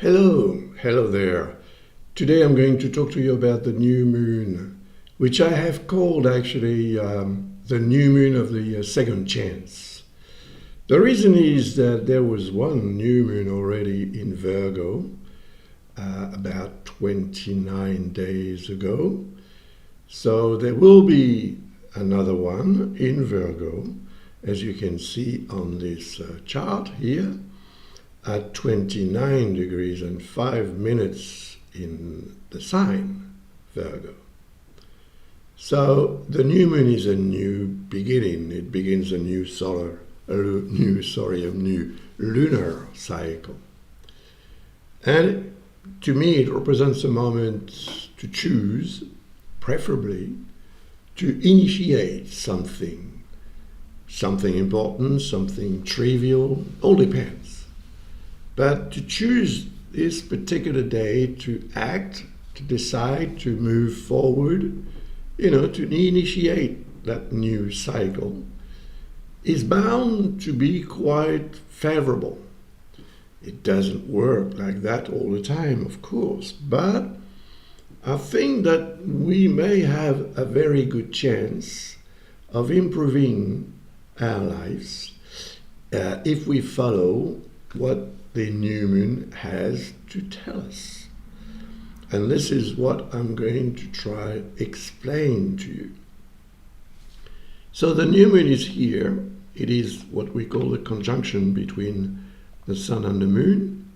Hello there. Today I'm going to talk to you about the new moon, which I have called actually the new moon of the second chance. The reason is that there was one new moon already in Virgo about 29 days ago. So there will be another one in Virgo, as you can see on this chart here, at 29 degrees and 5 minutes in the sign Virgo. So the new moon is a new beginning. It begins a new new lunar cycle. And to me, it represents a moment to choose, preferably, to initiate something important, something trivial, all depends. But to choose this particular day to act, to decide, to move forward, to initiate that new cycle is bound to be quite favorable. It doesn't work like that all the time, of course, but I think that we may have a very good chance of improving our lives if we follow what the new moon has to tell us. And this is what I'm going to try explain to you. So the new moon is here. It is what we call the conjunction between the sun and the moon.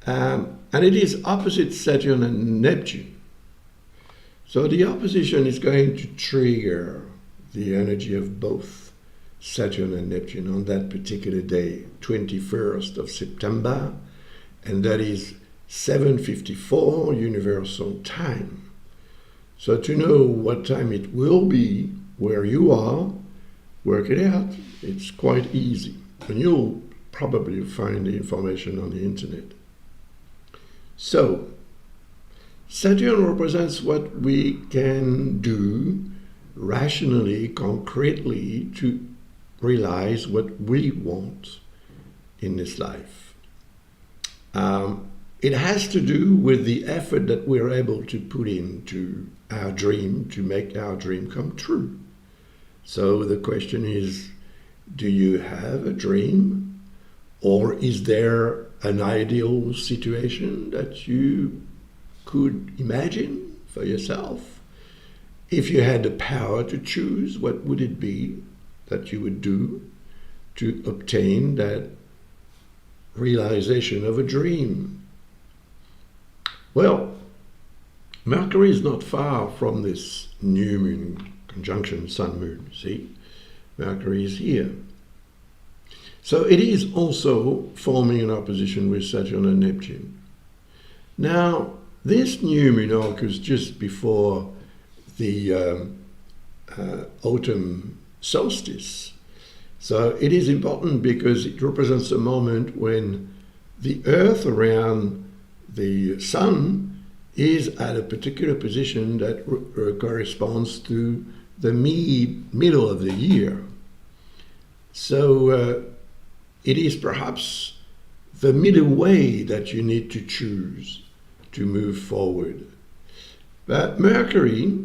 And it is opposite Saturn and Neptune. So the opposition is going to trigger the energy of both Saturn and Neptune on that particular day, 21st of September, and that is 7:54 Universal Time. So to know what time it will be where you are, work it out. It's quite easy, and you'll probably find the information on the internet. So Saturn represents what we can do rationally, concretely, to realize what we want in this life. It has to do with the effort that we're able to put into our dream to make our dream come true. So the question is, do you have a dream? Or is there an ideal situation that you could imagine for yourself? If you had the power to choose, what would it be that you would do to obtain that realization of a dream? Well, Mercury is not far from this new moon conjunction sun-moon. See, Mercury is here. So it is also forming an opposition with Saturn and Neptune. Now, this new moon occurs just before the autumn solstice. So it is important because it represents a moment when the Earth around the Sun is at a particular position that corresponds to the middle of the year. So it is perhaps the middle way that you need to choose to move forward. But Mercury,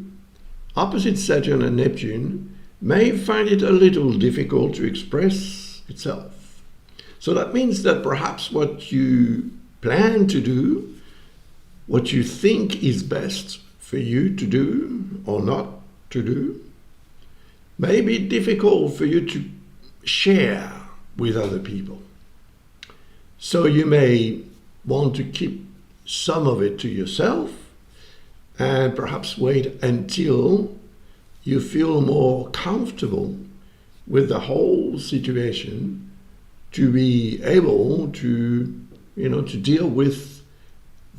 opposite Saturn and Neptune, may find it a little difficult to express itself. So that means that perhaps what you plan to do, what you think is best for you to do or not to do, may be difficult for you to share with other people. So you may want to keep some of it to yourself and perhaps wait until you feel more comfortable with the whole situation to be able to, to deal with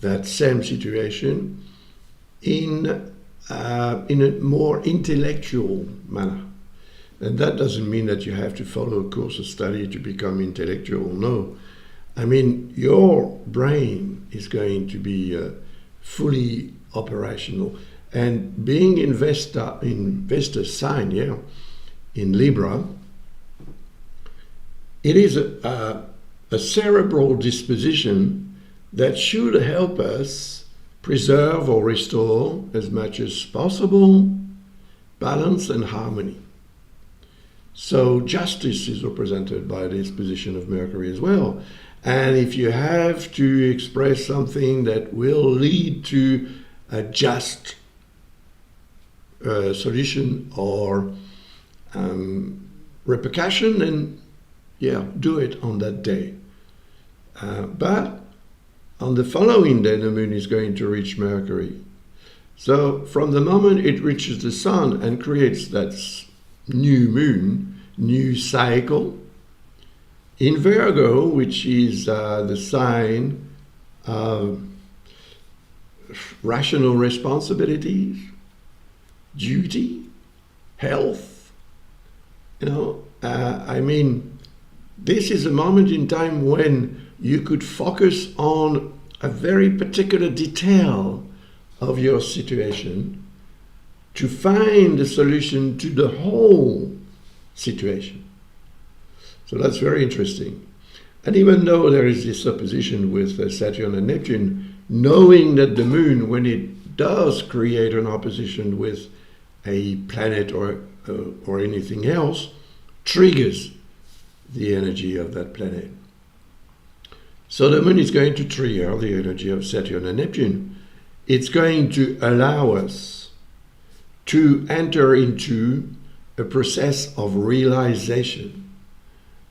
that same situation in a more intellectual manner. And that doesn't mean that you have to follow a course of study to become intellectual. No. I mean, your brain is going to be fully operational. And being investor sign, in Libra, it is a cerebral disposition that should help us preserve or restore as much as possible balance and harmony. So justice is represented by this position of Mercury as well. And if you have to express something that will lead to a just solution or repercussion, then do it on that day. But on the following day, the moon is going to reach Mercury. So from the moment it reaches the sun and creates that new moon, new cycle, in Virgo, which is the sign of rational responsibilities, duty, health, this is a moment in time when you could focus on a very particular detail of your situation to find a solution to the whole situation. So that's very interesting. And even though there is this opposition with Saturn and Neptune, knowing that the moon, when it does create an opposition with a planet or anything else, triggers the energy of that planet. So the moon is going to trigger the energy of Saturn and Neptune. It's going to allow us to enter into a process of realization.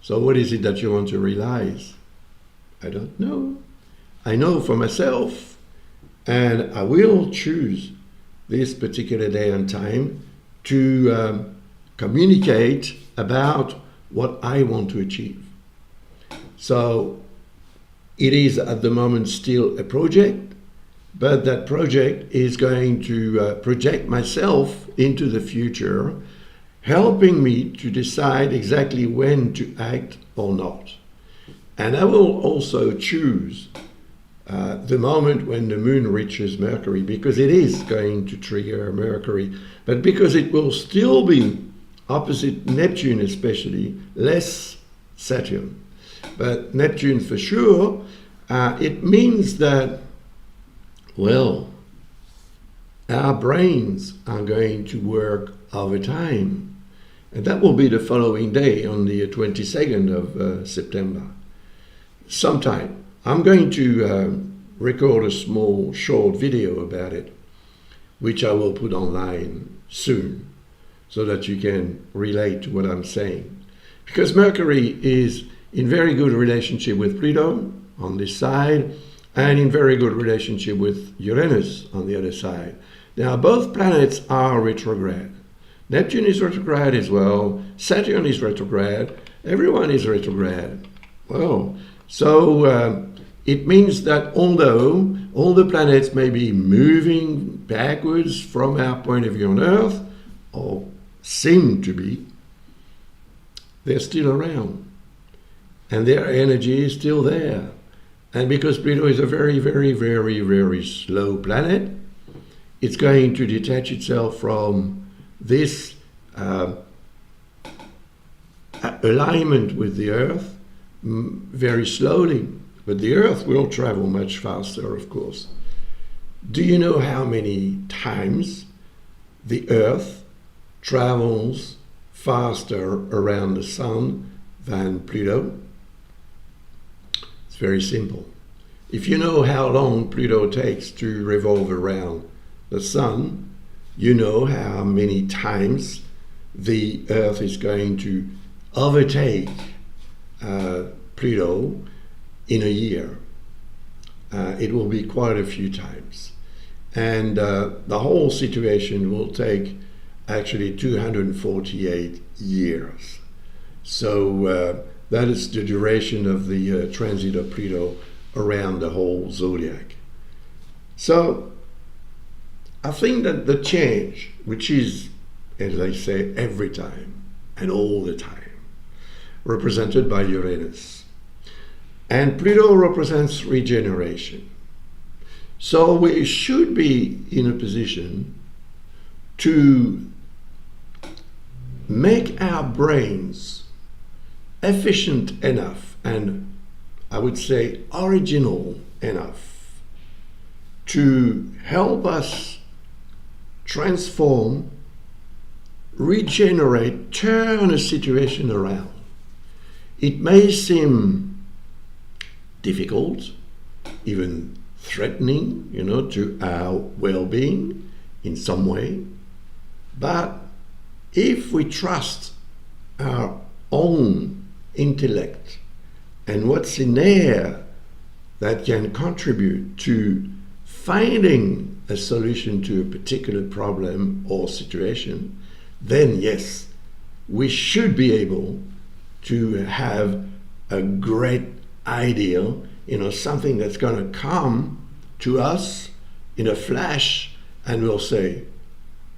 So what is it that you want to realize? I don't know. I know for myself, and I will choose this particular day and time to communicate about what I want to achieve. So it is at the moment still a project, but that project is going to project myself into the future, helping me to decide exactly when to act or not. And I will also choose the moment when the moon reaches Mercury, because it is going to trigger Mercury, but because it will still be opposite Neptune, especially, less Saturn. But Neptune for sure, it means that, well, our brains are going to work overtime. And that will be the following day, on the 22nd of September. Sometime. I'm going to record a small, short video about it, which I will put online soon, so that you can relate to what I'm saying. Because Mercury is in very good relationship with Pluto on this side, and in very good relationship with Uranus on the other side. Now, both planets are retrograde. Neptune is retrograde as well. Saturn is retrograde. Everyone is retrograde. Well, so it means that although all the planets may be moving backwards from our point of view on Earth, or seem to be, they're still around. And their energy is still there. And because Pluto is a very, very, very, very slow planet, it's going to detach itself from this alignment with the Earth very slowly. But the Earth will travel much faster, of course. Do you know how many times the Earth travels faster around the Sun than Pluto? It's very simple. If you know how long Pluto takes to revolve around the Sun, you know how many times the Earth is going to overtake Pluto in a year. It will be quite a few times. And the whole situation will take actually 248 years. So that is the duration of the transit of Pluto around the whole zodiac. So I think that the change, which is, as I say, every time and all the time, represented by Uranus. And Pluto represents regeneration. So we should be in a position to make our brains efficient enough, and I would say original enough to help us transform, regenerate, turn a situation around. It may seem difficult, even threatening, to our well-being in some way, but if we trust our own intellect and what's in there that can contribute to finding a solution to a particular problem or situation, then yes, we should be able to have a great idea, something that's going to come to us in a flash, and we'll say,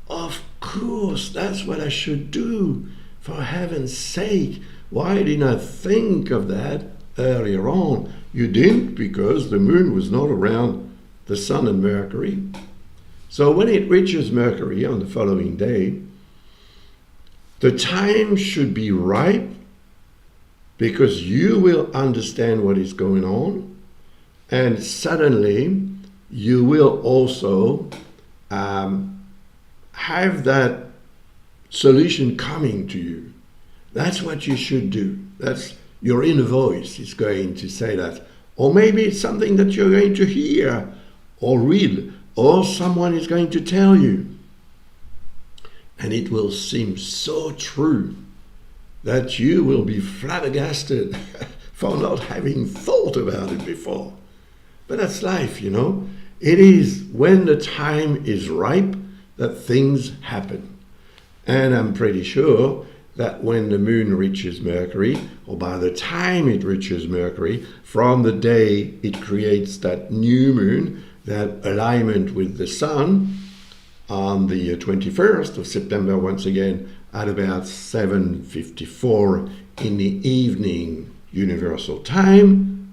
of course, that's what I should do. For heaven's sake, why didn't I think of that earlier on? You didn't, because the moon was not around the sun and Mercury. So when it reaches Mercury on the following day, the time should be ripe, because you will understand what is going on, and suddenly you will also have that solution coming to you. That's what you should do. That's your inner voice is going to say that. Or maybe it's something that you're going to hear or read, or someone is going to tell you. And it will seem so true that you will be flabbergasted for not having thought about it before. But that's life, It is when the time is ripe that things happen. And I'm pretty sure that when the moon reaches Mercury, or by the time it reaches Mercury, from the day it creates that new moon, that alignment with the sun, on the 21st of September, once again, at about 7:54 in the evening universal time,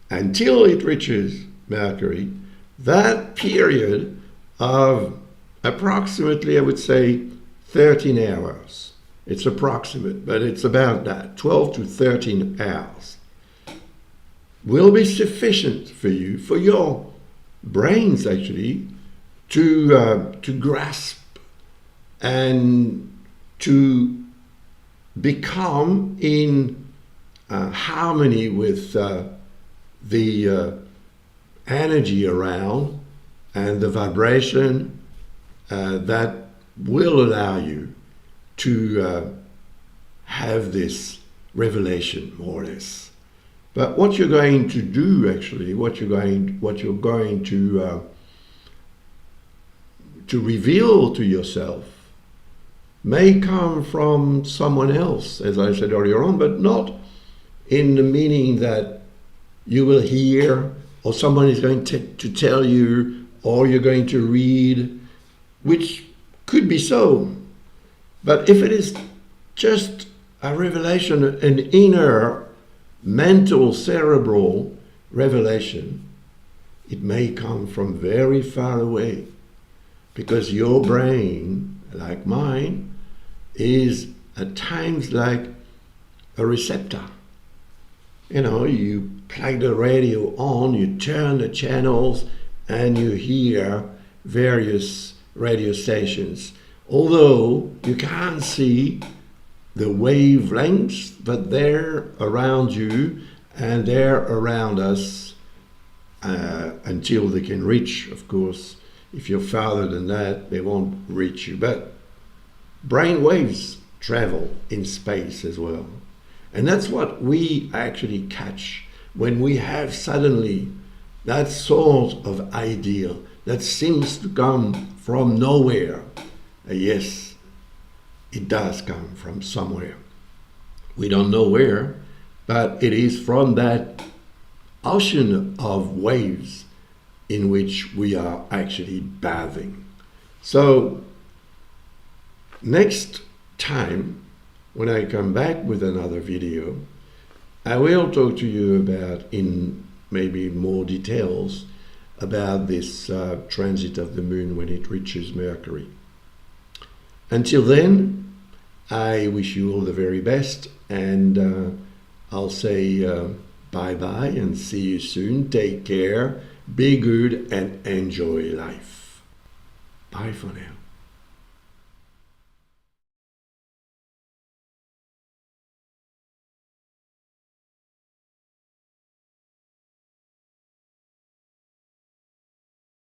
until it reaches Mercury, that period of approximately, I would say, 13 hours. It's approximate, but it's about that, 12 to 13 hours, will be sufficient for you, for your brains actually, to grasp and to become in harmony with the energy around and the vibration that will allow you to have this revelation, more or less. But what you're going to do, actually, what you're going to reveal to yourself may come from someone else, as I said earlier on, but not in the meaning that you will hear, or someone is going to tell you, or you're going to read, which could be so. But if it is just a revelation, an inner, mental, cerebral revelation, it may come from very far away, because your brain, like mine, is at times like a receptor. You plug the radio on, you turn the channels, and you hear various radio stations. Although you can't see the wavelengths, but they're around you and they're around us until they can reach, of course. If you're farther than that, they won't reach you. But brain waves travel in space as well. And that's what we actually catch when we have suddenly that sort of idea that seems to come from nowhere. Yes, it does come from somewhere. We don't know where, but it is from that ocean of waves in which we are actually bathing. So next time, when I come back with another video, I will talk to you about, in maybe more details, about this transit of the moon when it reaches Mercury. Until then, I wish you all the very best, and I'll say Bye bye and see you soon. Take care, be good, and enjoy life. Bye for now.